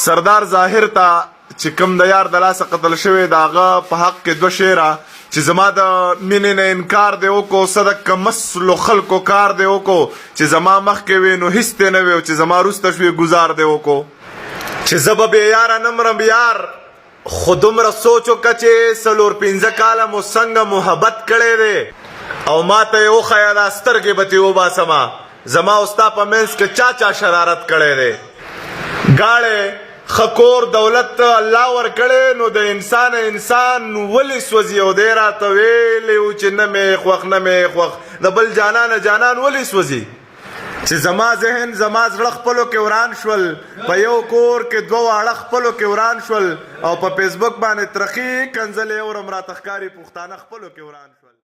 سردار ظاهر ته چې کوم د یار د لاسه قتل شوی د هغه په حق کې دوه شعره چې زما د مینې نه انکار دی وکړو صدق کمسلو خلکو کار دی وکړو چې زما مخکې وي نو هیڅ دی نه وي او چې زما وروسته شوي ګزار دی وکړو چې زه به بې یاره نه مرم یار خو دومره سوچ وکړه چې څلور پنځه کاله مو څنګه محبت کړی دی او ما ته یې وښیه دا سترګې به ترې وباسمه زما او ستا په منځ کې چا شرارت کړی دی گاڑے خکور دولت الله ور کړي نو د انسان ولې سوځي او دی راته ویلی و چې نه مې خوښ نه مې خوښ د بل جانان ولې سوځي چې زما ذهن زما زړه خپلو کې وران شول په یو کور کې دوه واړه خپلو کې وران شول او په فیسبوک باندې ترخی کنځلې اورم راته ښکاري پښتانه خپلو کې وران شول